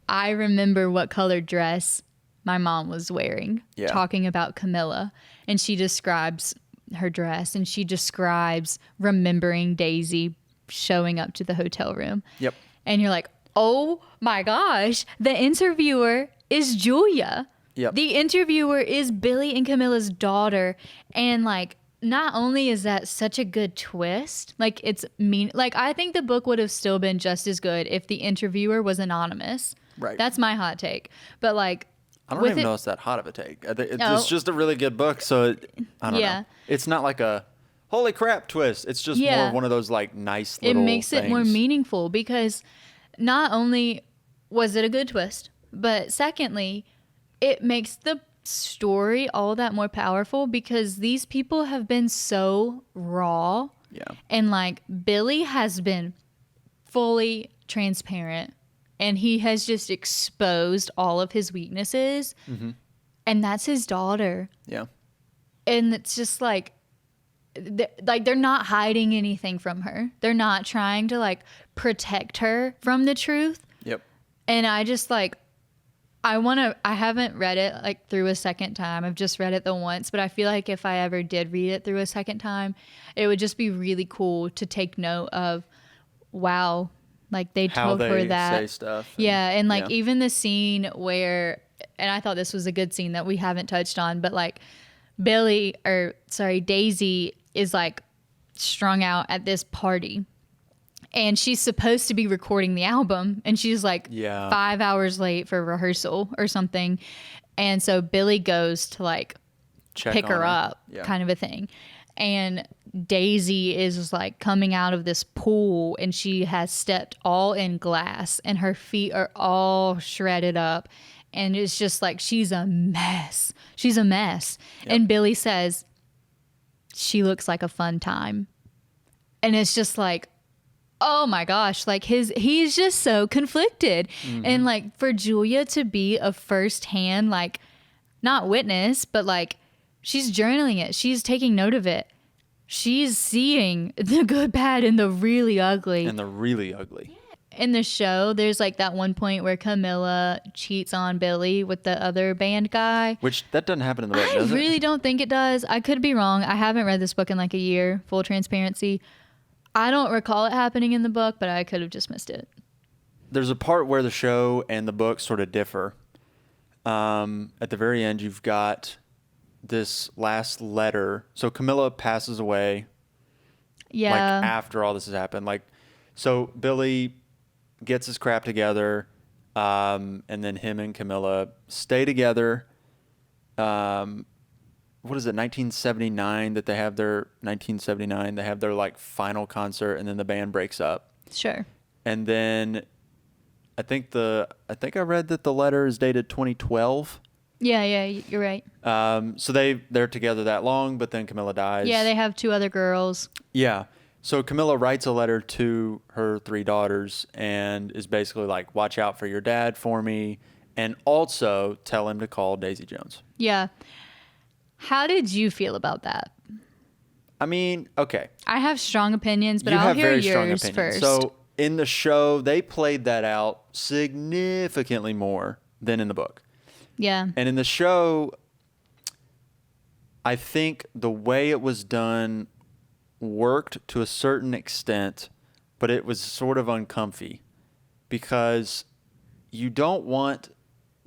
"I remember what colored dress my mom was wearing," Yeah. talking about Camilla, and she describes her dress, and she describes remembering Daisy showing up to the hotel room. Yep. And you're like, "Oh my gosh, the interviewer is Julia." Yep. The interviewer is Billy and Camilla's daughter. And like, not only is that such a good twist, like it's mean, like I think the book would have still been just as good if the interviewer was anonymous. Right. That's my hot take. But like, I don't even know it's that hot of a take. It's just a really good book. So I don't know. It's not like a holy crap twist. It's just more of one of those like nice little It makes things. it more meaningful because not only was it a good twist, but secondly, it makes the story all that more powerful because these people have been so raw. Yeah. And like Billy has been fully transparent and he has just exposed all of his weaknesses. Mm-hmm. And that's his daughter. Yeah. And it's just like they're not hiding anything from her. They're not trying to like protect her from the truth. Yep. And I just like, I haven't read it like through a second time. I've just read it the once, but I feel like if I ever did read it through a second time, it would just be really cool to take note of, wow, like they told her that. Say stuff. And like even the scene where, and I thought this was a good scene that we haven't touched on, but like Daisy is like strung out at this party. And she's supposed to be recording the album, and she's like 5 hours late for rehearsal or something. And so Billy goes to like pick her up, kind of a thing. And Daisy is like coming out of this pool, and she has stepped all in glass, and her feet are all shredded up. And it's just like, she's a mess. She's a mess. Yep. And Billy says, she looks like a fun time. And it's just like, oh my gosh, like he's just so conflicted. Mm-hmm. And like for Julia to be a firsthand, like not witness, but like she's journaling it. She's taking note of it. She's seeing the good, bad, and the really ugly. And the really ugly. In the show, there's like that one point where Camilla cheats on Billy with the other band guy. Which that doesn't happen in the book, does it? I really don't think it does. I could be wrong. I haven't read this book in like a year, full transparency. I don't recall it happening in the book, but I could have just missed it. There's a part where the show and the book sort of differ. At the very end, you've got this last letter. So Camilla passes away. Yeah. Like after all this has happened. Like, so Billy gets his crap together, and then him and Camilla stay together. What is it, 1979 that they have their 1979 they have their like final concert, and then the band breaks up. Sure. And then I think I read that the letter is dated 2012. Yeah, you're right. So they're together that long, but then Camilla dies. Yeah, they have 2 other girls. Yeah. So Camilla writes a letter to her 3 daughters and is basically like, watch out for your dad for me, and also tell him to call Daisy Jones. Yeah. How did you feel about that? I mean, okay. I have strong opinions, but I'll hear yours first. So in the show, they played that out significantly more than in the book. Yeah. And in the show, I think the way it was done worked to a certain extent, but it was sort of uncomfy because you don't want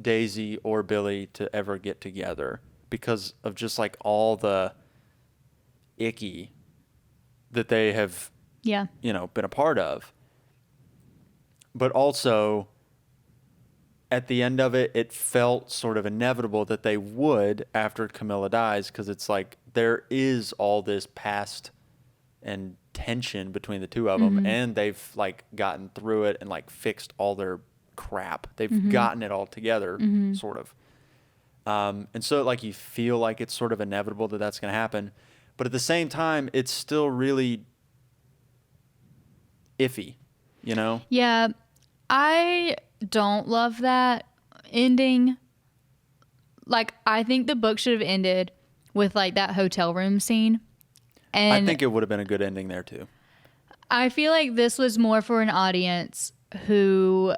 Daisy or Billy to ever get together because of just like all the icky that they have, been a part of. But also at the end of it, it felt sort of inevitable that they would after Camilla dies, because it's like there is all this past and tension between the two of them, and they've like gotten through it and like fixed all their crap. They've gotten it all together, sort of. And so like you feel like it's sort of inevitable that that's going to happen, but at the same time, it's still really iffy, you know? Yeah, I don't love that ending. Like, I think the book should have ended with like that hotel room scene. And I think it would have been a good ending there too. I feel like this was more for an audience who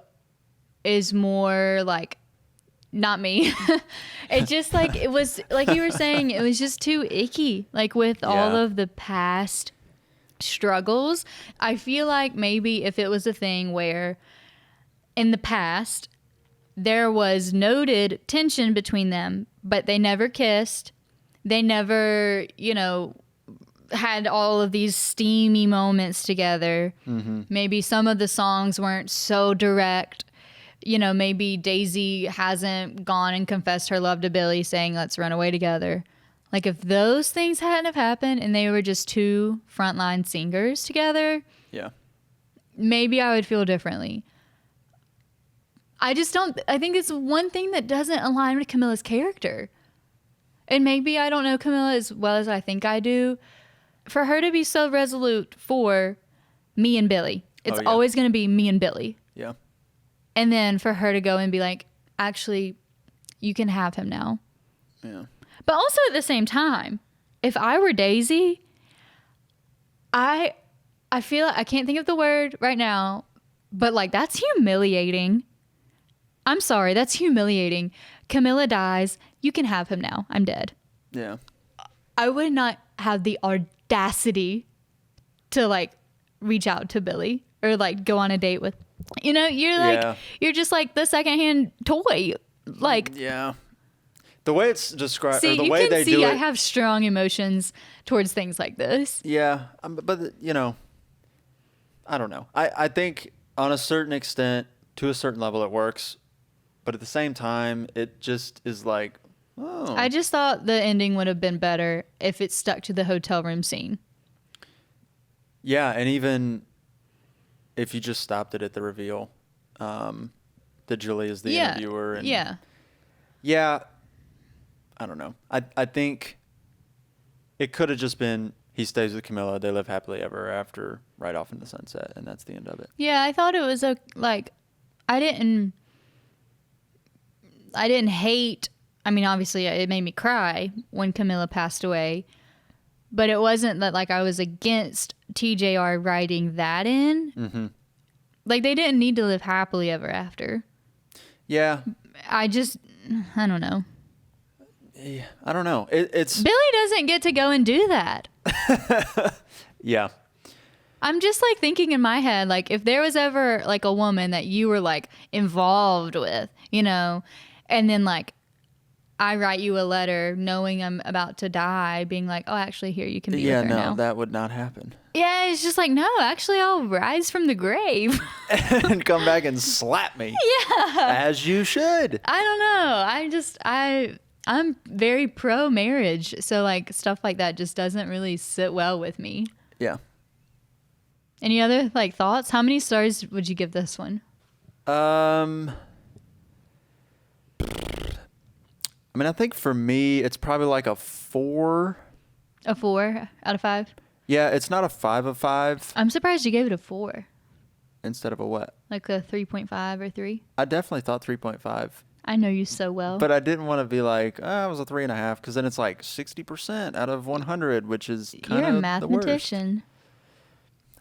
is more like not me. It just like it was like you were saying, it was just too icky. Like with all of the past struggles, I feel like maybe if it was a thing where in the past there was noted tension between them, but they never kissed, they never, you know, had all of these steamy moments together. Maybe some of the songs weren't so direct. You know, maybe Daisy hasn't gone and confessed her love to Billy saying, let's run away together. Like if those things hadn't have happened and they were just two frontline singers together, maybe I would feel differently. I think it's one thing that doesn't align with Camilla's character. And maybe I don't know Camilla as well as I think I do. For her to be so resolute for me and Billy, it's always going to be me and Billy. Yeah. And then for her to go and be like, actually, you can have him now. Yeah. But also at the same time, if I were Daisy, I feel, I can't think of the word right now, but like that's humiliating. I'm sorry, that's humiliating. Camilla dies, you can have him now. I'm dead. Yeah. I would not have the audacity to like reach out to Billy or like go on a date with, you know, you're like, you're just like the secondhand toy. Like, yeah. The way it's described, see, or the you way can they see do it. I have strong emotions towards things like this. Yeah. But, you know, I don't know. I think on a certain extent, to a certain level, it works. But at the same time, it just is like, oh. I just thought the ending would have been better if it stuck to the hotel room scene. Yeah, and even if you just stopped it at the reveal, that Julie is the interviewer. And yeah, I don't know. I think it could have just been he stays with Camilla, they live happily ever after, right off in the sunset, and that's the end of it. Yeah, I thought it was like, I didn't hate. I mean, obviously, it made me cry when Camilla passed away, but it wasn't that like I was against TJR writing that in. Mm-hmm. Like they didn't need to live happily ever after. Yeah. I don't know. Yeah, I don't know. It's Billy doesn't get to go and do that. Yeah. I'm just like thinking in my head, like if there was ever like a woman that you were like involved with, you know, and then like I write you a letter knowing I'm about to die, being like, oh, actually here, you can be with her now. That would not happen. Yeah, it's just like, no, actually I'll rise from the grave. And come back and slap me. Yeah. As you should. I don't know. I'm very pro marriage. So like stuff like that just doesn't really sit well with me. Yeah. Any other like thoughts? How many stars would you give this one? I mean, I think for me, it's probably like a 4. A 4 out of 5? Yeah, it's not a 5 of 5. I'm surprised you gave it a 4. Instead of a what? Like a 3.5 or 3? I definitely thought 3.5. I know you so well. But I didn't want to be like, oh, it was a 3.5, because then it's like 60% out of 100, which is kind of You're a mathematician.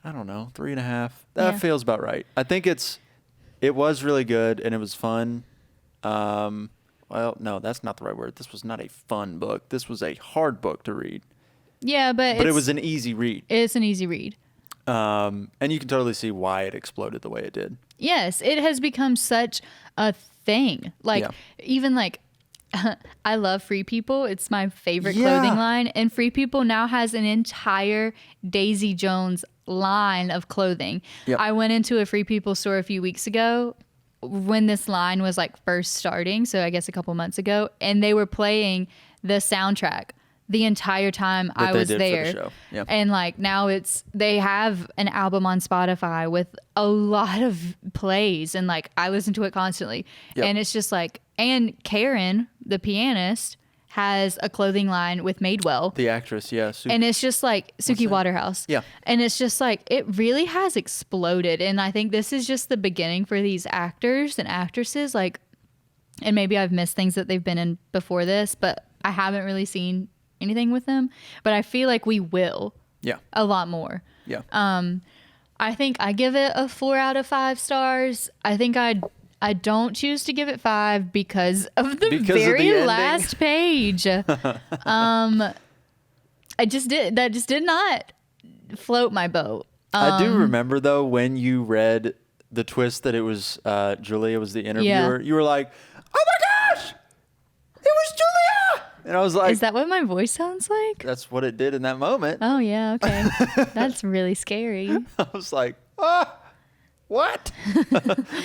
I don't know, 3.5. That feels about right. I think it was really good and it was fun. Well, no, that's not the right word. This was not a fun book. This was a hard book to read. Yeah, but it was an easy read. It's an easy read. And you can totally see why it exploded the way it did. Yes, it has become such a thing. Like, even like, I love Free People. It's my favorite clothing line. And Free People now has an entire Daisy Jones line of clothing. Yep. I went into a Free People store a few weeks ago when this line was like first starting. So I guess a couple months ago. And they were playing the soundtrack the entire time I was there. For the show. Yep. And like now they have an album on Spotify with a lot of plays and like I listen to it constantly. Yep. And it's just like, and Karen, the pianist, has a clothing line with Madewell. The actress, yeah. And it's just like Suki Waterhouse. Yeah. And it's just like, it really has exploded. And I think this is just the beginning for these actors and actresses. Like, and maybe I've missed things that they've been in before this, but I haven't really seen anything with them, but I feel like we will Yeah. a lot more. Yeah. I think I give it a 4 out of 5 stars. I think I don't choose to give it 5 because of the last page. That just did not float my boat. I do remember though when you read the twist that it was Julia was the interviewer. You were like, "Oh my gosh, it was Julia!" And I was like, "Is that what my voice sounds like?" That's what it did in that moment. Oh yeah, okay. That's really scary. I was like, what?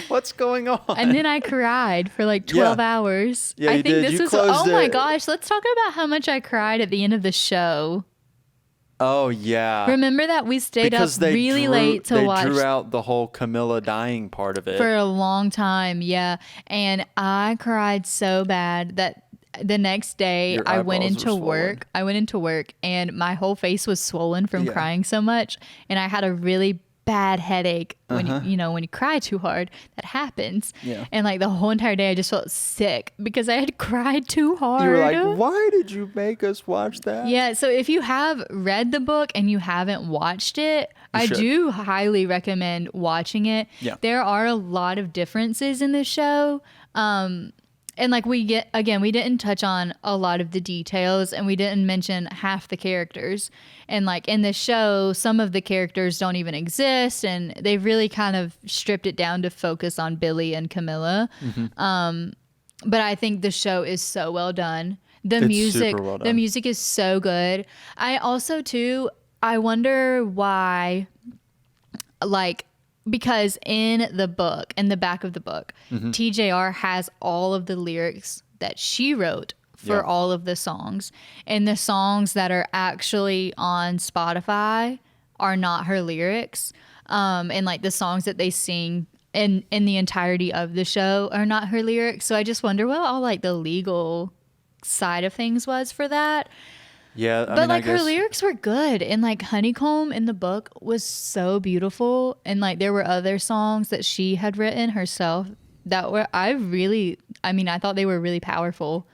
What's going on? And then I cried for like 12 hours. Yeah, I you think did. this You was closed my it. gosh, let's talk about how much I cried at the end of the show. Oh yeah. Remember that we stayed because up really late to watch. They drew out the whole Camilla dying part of it for a long time, yeah. And I cried so bad that the next day Your I went eyeballs were into work. I went into work and my whole face was swollen from crying so much, and I had a really bad headache when when you cry too hard. That happens. Yeah. And like the whole entire day I just felt sick because I had cried too hard. You were like, why did you make us watch that? Yeah, so if you have read the book and you haven't watched it, I should. do highly recommend watching it. Yeah. There are a lot of differences in the show. And like we didn't touch on a lot of the details, and we didn't mention half the characters. And like in the show, some of the characters don't even exist, and they've really kind of stripped it down to focus on Billy and Camilla. But I think the show is so well done. The music is so good. I also too, I wonder why, like, because in the book, in the back of the book, TJR has all of the lyrics that she wrote for all of the songs. And the songs that are actually on Spotify are not her lyrics. And like the songs that they sing in the entirety of the show are not her lyrics. So I just wonder what all like the legal side of things was for that. Yeah, But like her lyrics were good, and like Honeycomb in the book was so beautiful, and like there were other songs that she had written herself that were I thought they were really powerful,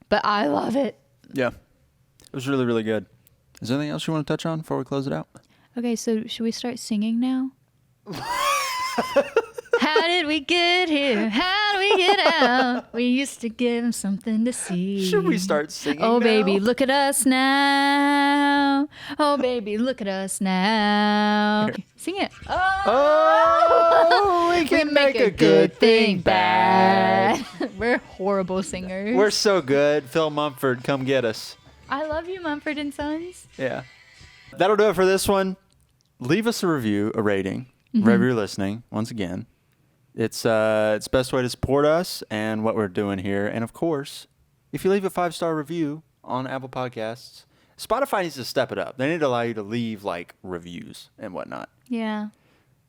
but I love it. Yeah, it was really, really good. Is there anything else you want to touch on before we close it out? Okay, so should we start singing now? How did we get here? How do we get out? We used to give him something to see. Should we start singing Oh, now? baby, look at us now. Oh, baby, look at us now. Okay, sing it. Oh, we can make a good thing bad. We're horrible singers. We're so good. Phil Mumford, come get us. I love you, Mumford and Sons. Yeah. That'll do it for this one. Leave us a review, a rating, wherever you're listening, once again. It's the best way to support us and what we're doing here. And of course, if you leave a 5-star review on Apple Podcasts, Spotify needs to step it up. They need to allow you to leave like reviews and whatnot. Yeah.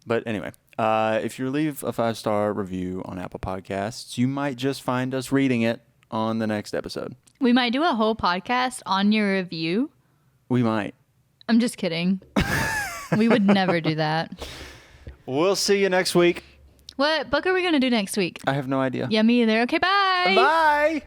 But anyway, if you leave a 5-star review on Apple Podcasts, you might just find us reading it on the next episode. We might do a whole podcast on your review. We might. I'm just kidding. We would never do that. We'll see you next week. What book are we going to do next week? I have no idea. Yeah, me either. Okay, bye. Bye.